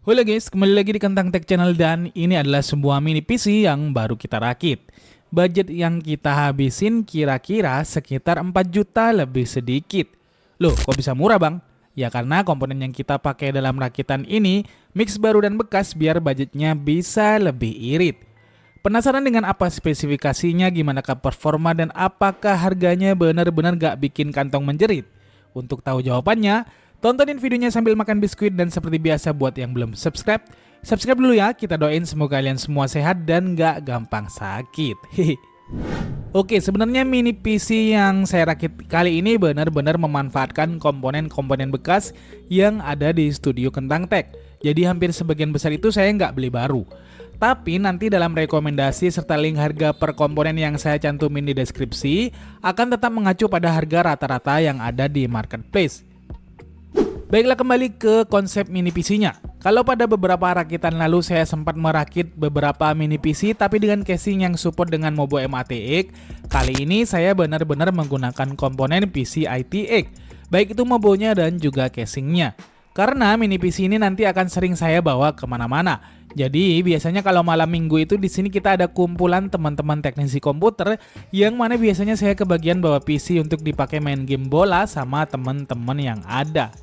Halo guys, kembali lagi di Kentang Tech Channel dan ini adalah sebuah mini PC yang baru kita rakit. Budget yang kita habisin kira-kira sekitar 4 juta lebih sedikit. Loh, kok bisa murah bang? Ya karena komponen yang kita pakai dalam rakitan ini mix baru dan bekas biar budgetnya bisa lebih irit. Penasaran dengan apa spesifikasinya, gimana ke performa, dan apakah harganya benar-benar gak bikin kantong menjerit? Untuk tahu jawabannya, tontonin videonya sambil makan biskuit dan seperti biasa buat yang belum subscribe, subscribe dulu ya, kita doain semoga kalian semua sehat dan gak gampang sakit. Oke, sebenarnya mini PC yang saya rakit kali ini benar-benar memanfaatkan komponen-komponen bekas yang ada di studio Kentang Tech. Jadi hampir sebagian besar itu saya nggak beli baru. Tapi nanti dalam rekomendasi serta link harga per komponen yang saya cantumin di deskripsi akan tetap mengacu pada harga rata-rata yang ada di marketplace. Baiklah, kembali ke konsep mini PC-nya. Kalau pada beberapa rakitan lalu saya sempat merakit beberapa mini PC tapi dengan casing yang support dengan Mobo M-ATX, kali ini saya benar-benar menggunakan komponen PC ITX, baik itu Mobonya dan juga casingnya. Karena mini PC ini nanti akan sering saya bawa kemana-mana. Jadi biasanya kalau malam minggu itu di sini kita ada kumpulan teman-teman teknisi komputer yang mana biasanya saya kebagian bawa PC untuk dipakai main game bola sama teman-teman yang ada.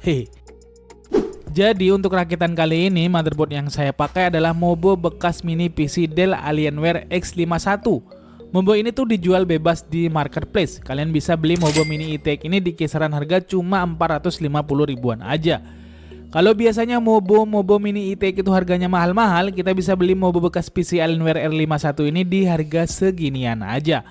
Jadi untuk rakitan kali ini motherboard yang saya pakai adalah Mobo bekas mini PC Dell Alienware X51. Mobo ini tuh dijual bebas di marketplace. Kalian bisa beli Mobo mini ITX ini di kisaran harga cuma 450 ribuan aja. Kalau biasanya Mobo mini ITX itu harganya mahal-mahal, kita bisa beli Mobo bekas PC Alienware R51 ini di harga seginian aja.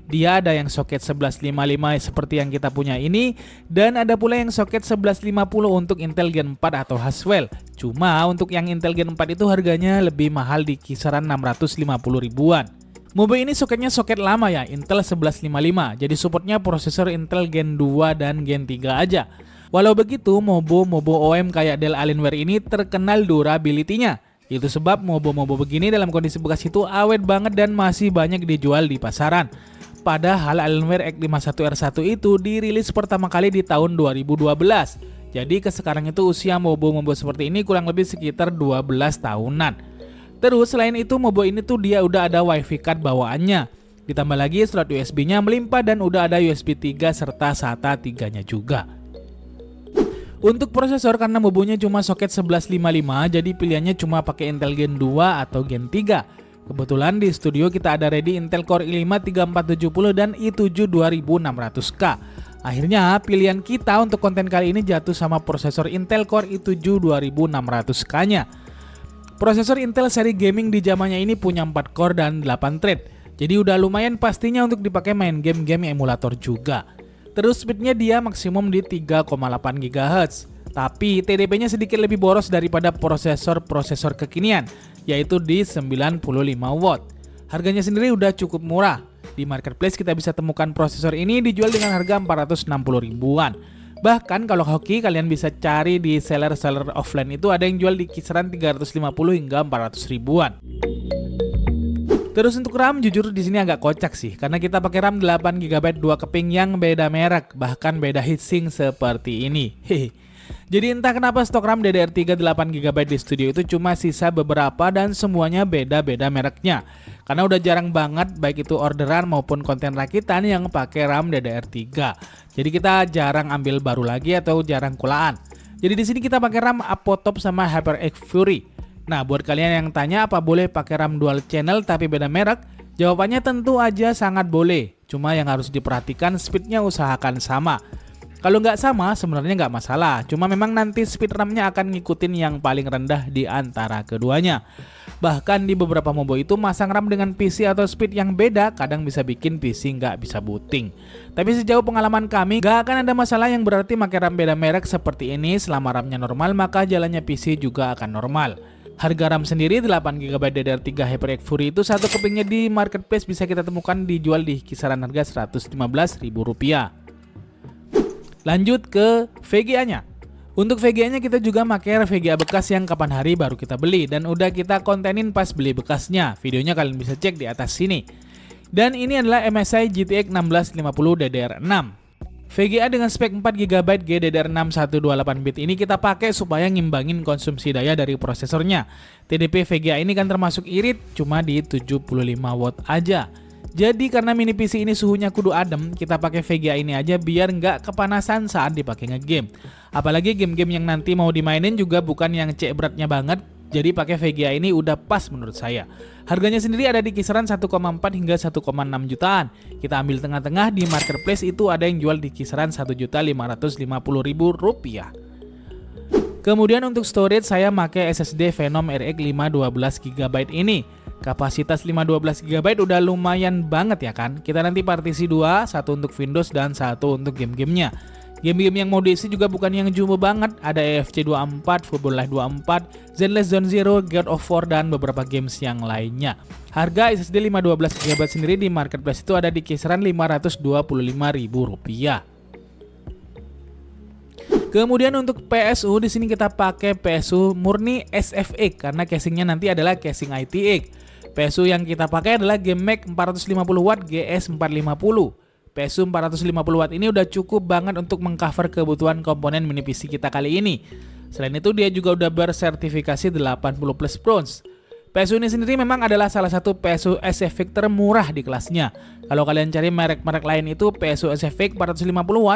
Dia ada yang soket 1155 seperti yang kita punya ini, dan ada pula yang soket 1150 untuk Intel Gen 4 atau Haswell. Cuma untuk yang Intel Gen 4 itu harganya lebih mahal di kisaran 650 ribuan. Mobo ini soketnya soket lama ya, Intel 1155, jadi supportnya prosesor Intel Gen 2 dan Gen 3 aja. Walau begitu, Mobo OEM kayak Dell Alienware ini terkenal durability-nya. Itu sebab Mobo begini dalam kondisi bekas itu awet banget dan masih banyak dijual di pasaran. Padahal Alienware X51R1 itu dirilis pertama kali di tahun 2012. Jadi ke sekarang itu usia Mobo seperti ini kurang lebih sekitar 12 tahunan. Terus selain itu Mobo ini tuh dia udah ada WiFi card bawaannya. Ditambah lagi slot USB-nya melimpah dan udah ada USB 3 serta SATA 3-nya juga. Untuk prosesor, karena Mobonya cuma soket 1155, jadi pilihannya cuma pakai Intel Gen 2 atau Gen 3. Kebetulan di studio kita ada ready Intel Core i5 3470 dan i7 2600K. Akhirnya pilihan kita untuk konten kali ini jatuh sama prosesor Intel Core i7 2600K-nya. Prosesor Intel seri gaming di zamannya ini punya 4 core dan 8 thread. Jadi udah lumayan pastinya untuk dipakai main game-game emulator juga. Terus speednya dia maksimum di 3,8 GHz. Tapi TDP-nya sedikit lebih boros daripada prosesor kekinian, yaitu di 95 watt. Harganya sendiri udah cukup murah. Di marketplace kita bisa temukan prosesor ini dijual dengan harga 460 ribuan. Bahkan kalau hoki kalian bisa cari di seller-seller offline itu ada yang jual di kisaran 350 hingga 400 ribuan. Terus untuk RAM jujur di sini agak kocak sih, karena kita pakai RAM 8GB 2 keping yang beda merek, bahkan beda heatsink seperti ini. Jadi entah kenapa stok RAM DDR3 8GB di studio itu cuma sisa beberapa dan semuanya beda-beda mereknya. Karena udah jarang banget baik itu orderan maupun konten rakitan yang pakai RAM DDR3. Jadi kita jarang ambil baru lagi atau jarang kulaan. Jadi di sini kita pakai RAM Apotop sama HyperX Fury. Nah, buat kalian yang tanya apa boleh pakai RAM dual channel tapi beda merek, jawabannya tentu aja sangat boleh. Cuma yang harus diperhatikan speednya usahakan sama. Kalau nggak sama sebenarnya nggak masalah, cuma memang nanti speed RAM-nya akan ngikutin yang paling rendah di antara keduanya. Bahkan di beberapa Mobo itu masang RAM dengan PC atau speed yang beda kadang bisa bikin PC nggak bisa booting. Tapi sejauh pengalaman kami nggak akan ada masalah yang berarti pakai RAM beda merek seperti ini. Selama RAM-nya normal maka jalannya PC juga akan normal. Harga RAM sendiri 8GB DDR3 HyperX Fury itu satu kepingnya di marketplace bisa kita temukan dijual di kisaran harga Rp115.000. Lanjut ke VGA-nya. Untuk VGA-nya kita juga pakai VGA bekas yang kapan hari baru kita beli dan udah kita kontenin pas beli bekasnya. Videonya kalian bisa cek di atas sini. Dan ini adalah MSI GTX 1650 DDR6. VGA dengan spek 4GB GDDR6 128-bit ini kita pakai supaya ngimbangin konsumsi daya dari prosesornya. TDP VGA ini kan termasuk irit, cuma di 75 watt aja. Jadi karena mini PC ini suhunya kudu adem, kita pakai VGA ini aja biar nggak kepanasan saat dipakai ngegame. Apalagi game-game yang nanti mau dimainin juga bukan yang cek beratnya banget, jadi pakai VGA ini udah pas menurut saya. Harganya sendiri ada di kisaran 1,4 hingga 1,6 jutaan. Kita ambil tengah-tengah, di marketplace itu ada yang jual di kisaran Rp1.550.000. Kemudian untuk storage saya pakai SSD Venom RX 512GB ini. Kapasitas 512GB udah lumayan banget ya kan. Kita nanti partisi 2, satu untuk Windows dan satu untuk game-gamenya. Game-game yang mau diisi juga bukan yang jumbo banget. Ada EFC 24, Football Live 24, Zenless Zone Zero, God of War, dan beberapa games yang lainnya. Harga SSD 512GB sendiri di marketplace itu ada di kisaran Rp525.000. Kemudian untuk PSU di sini kita pakai PSU murni SFX karena casingnya nanti adalah casing ITX. PSU yang kita pakai adalah GameMax 450W GS450. PSU 450W ini udah cukup banget untuk mengcover kebutuhan komponen mini PC kita kali ini. Selain itu dia juga udah bersertifikasi 80 plus bronze. PSU ini sendiri memang adalah salah satu PSU SFX termurah di kelasnya. Kalau kalian cari merek-merek lain itu PSU SFX 450W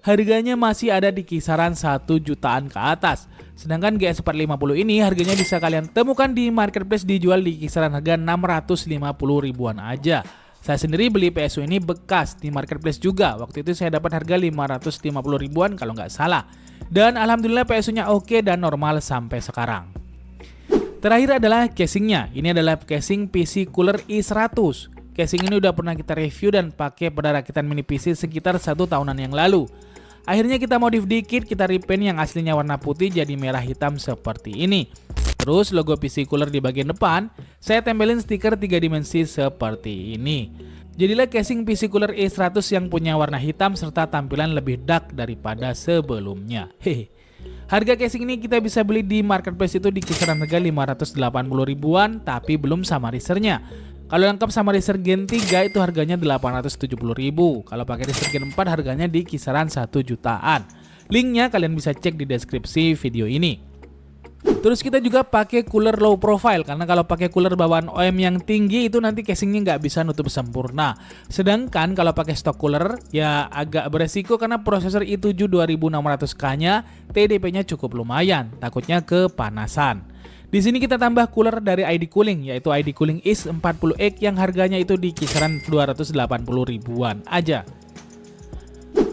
harganya masih ada di kisaran 1 jutaan ke atas. Sedangkan GS450 ini harganya bisa kalian temukan di marketplace dijual di kisaran harga 650 ribuan aja. Saya sendiri beli PSU ini bekas di marketplace juga. Waktu itu saya dapat harga 550 ribuan kalau nggak salah. Dan alhamdulillah PSU-nya oke dan normal sampai sekarang. Terakhir adalah casingnya. Ini adalah casing PC Cooler i100. Casing ini udah pernah kita review dan pakai pada rakitan mini PC sekitar 1 tahunan yang lalu. Akhirnya kita modif dikit, kita repaint yang aslinya warna putih jadi merah hitam seperti ini. Terus logo PC Cooler di bagian depan, saya tempelin stiker 3 dimensi seperti ini. Jadilah casing PC Cooler i100 yang punya warna hitam serta tampilan lebih dark daripada sebelumnya. Hehe. Harga casing ini kita bisa beli di marketplace itu di kisaran harga 580 ribuan tapi belum sama risernya. Kalau lengkap sama riser Gen 3 itu harganya 870 ribu. Kalau pakai riser Gen 4 harganya di kisaran 1 jutaan. Linknya kalian bisa cek di deskripsi video ini. Terus kita juga pakai cooler low profile karena kalau pakai cooler bawaan OEM yang tinggi itu nanti casingnya nggak bisa nutup sempurna. Sedangkan kalau pakai stock cooler ya agak beresiko karena prosesor i7 2600K-nya TDP-nya cukup lumayan, takutnya kepanasan. Di sini kita tambah cooler dari ID Cooling yaitu ID Cooling IS 40X yang harganya itu di kisaran 280 ribuan aja.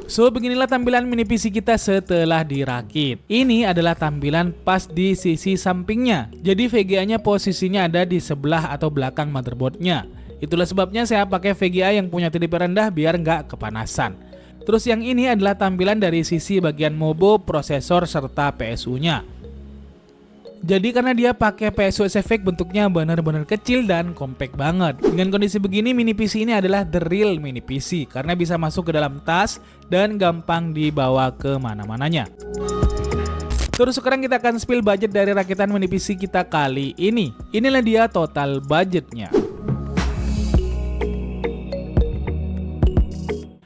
So beginilah tampilan mini PC kita setelah dirakit. Ini adalah tampilan pas di sisi sampingnya. Jadi VGA-nya posisinya ada di sebelah atau belakang motherboardnya. Itulah sebabnya saya pakai VGA yang punya TDP rendah biar nggak kepanasan. Terus yang ini adalah tampilan dari sisi bagian mobo, prosesor, serta PSU-nya. Jadi karena dia pakai PSU SFX bentuknya benar-benar kecil dan compact banget. Dengan kondisi begini mini PC ini adalah the real mini PC karena bisa masuk ke dalam tas dan gampang dibawa ke mana-mananya. Terus sekarang kita akan spill budget dari rakitan mini PC kita kali ini. Inilah dia total budgetnya.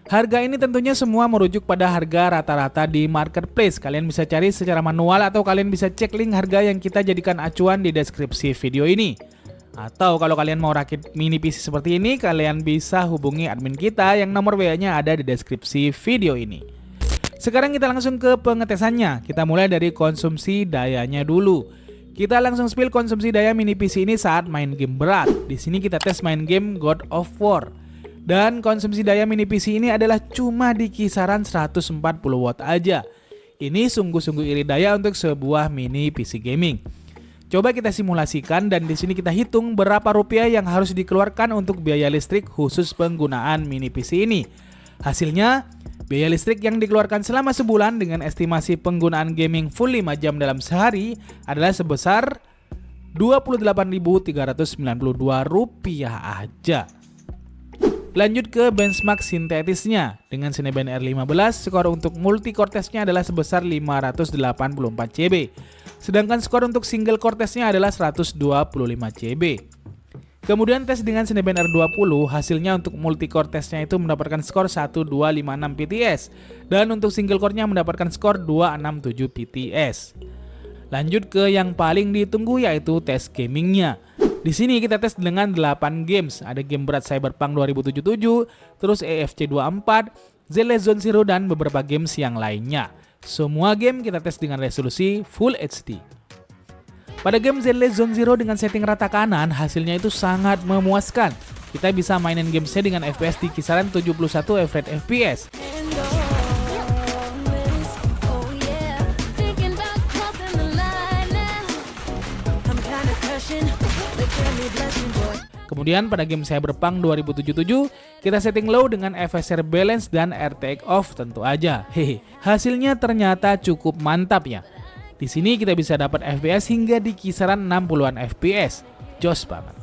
Harga ini tentunya semua merujuk pada harga rata-rata di marketplace. Kalian bisa cari secara manual atau kalian bisa cek link harga yang kita jadikan acuan di deskripsi video ini. Atau kalau kalian mau rakit mini PC seperti ini, kalian bisa hubungi admin kita yang nomor WA-nya ada di deskripsi video ini. Sekarang kita langsung ke pengetesannya. Kita mulai dari konsumsi dayanya dulu. Kita langsung spill konsumsi daya mini PC ini saat main game berat. Di sini kita tes main game God of War. Dan konsumsi daya mini PC ini adalah cuma di kisaran 140 watt aja. Ini sungguh-sungguh iri daya untuk sebuah mini PC gaming. Coba kita simulasikan dan di sini kita hitung berapa rupiah yang harus dikeluarkan untuk biaya listrik khusus penggunaan mini PC ini. Hasilnya, biaya listrik yang dikeluarkan selama sebulan dengan estimasi penggunaan gaming full 5 jam dalam sehari adalah sebesar Rp28.392 aja. Lanjut ke benchmark sintetisnya. Dengan Cinebench R15, skor untuk multi-core testnya adalah sebesar 584 CB. Sedangkan skor untuk single core testnya adalah 125 CB. Kemudian tes dengan Cinebench R20, hasilnya untuk multicore tesnya itu mendapatkan skor 1256 PTS dan untuk single core-nya mendapatkan skor 267 PTS. Lanjut ke yang paling ditunggu yaitu tes gamingnya. Di sini kita tes dengan 8 games, ada game berat Cyberpunk 2077, terus EFC 24, ZLast Zone Zero dan beberapa games yang lainnya. Semua game kita tes dengan resolusi Full HD. Pada game ZLast Zone Zero dengan setting rata kanan, hasilnya itu sangat memuaskan. Kita bisa mainin gamesnya dengan FPS di kisaran 71 FPS. Kemudian pada game Cyberpunk 2077, kita setting low dengan FSR balance dan RTX off tentu aja. Hehe, hasilnya ternyata cukup mantap ya. Di sini kita bisa dapat FPS hingga di kisaran 60-an FPS. Jos banget.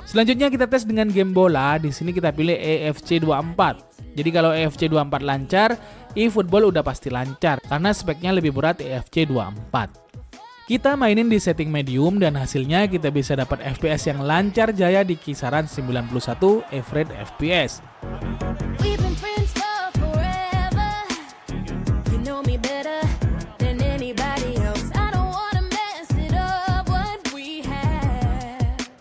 Selanjutnya kita tes dengan game bola. Di sini kita pilih EFC 24. Jadi kalau EFC 24 lancar, eFootball udah pasti lancar karena speknya lebih berat EFC 24. Kita mainin di setting medium dan hasilnya kita bisa dapat FPS yang lancar jaya di kisaran 91 average FPS.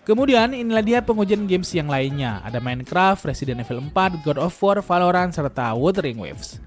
Kemudian inilah dia pengujian games yang lainnya. Ada Minecraft, Resident Evil 4, God of War, Valorant, serta Wuthering Waves.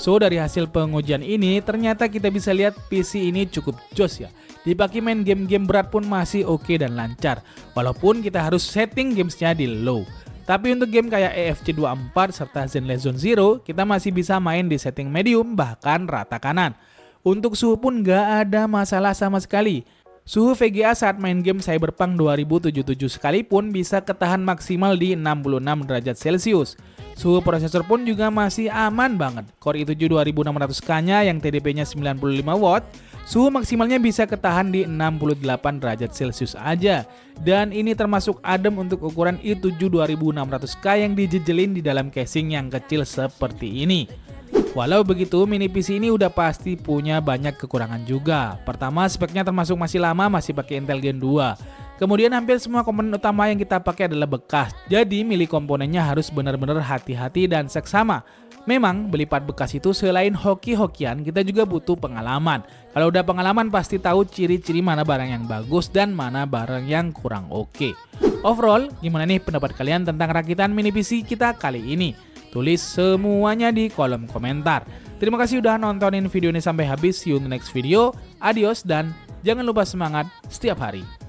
So dari hasil pengujian ini ternyata kita bisa lihat PC ini cukup jos ya. Dipakai main game-game berat pun masih oke dan lancar. Walaupun kita harus setting gamesnya di low. Tapi untuk game kayak EFC 24 serta ZLast Zone Zero kita masih bisa main di setting medium bahkan rata kanan. Untuk suhu pun gak ada masalah sama sekali. Suhu VGA saat main game Cyberpunk 2077 sekalipun bisa ketahan maksimal di 66 derajat Celcius. Suhu prosesor pun juga masih aman banget. Core i7 2600K-nya yang TDP-nya 95 watt, suhu maksimalnya bisa ketahan di 68 derajat Celcius aja. Dan ini termasuk adem untuk ukuran i7 2600K yang dijejelin di dalam casing yang kecil seperti ini. Walau begitu, mini PC ini udah pasti punya banyak kekurangan juga. Pertama, speknya termasuk masih lama, masih pakai Intel Gen 2. Kemudian hampir semua komponen utama yang kita pakai adalah bekas. Jadi milih komponennya harus benar-benar hati-hati dan seksama. Memang beli part bekas itu selain hoki-hokian, kita juga butuh pengalaman. Kalau udah pengalaman pasti tahu ciri-ciri mana barang yang bagus dan mana barang yang kurang oke. Overall, gimana nih pendapat kalian tentang rakitan mini PC kita kali ini? Tulis semuanya di kolom komentar. Terima kasih udah nontonin video ini sampai habis. See you in the next video. Adios dan jangan lupa semangat setiap hari.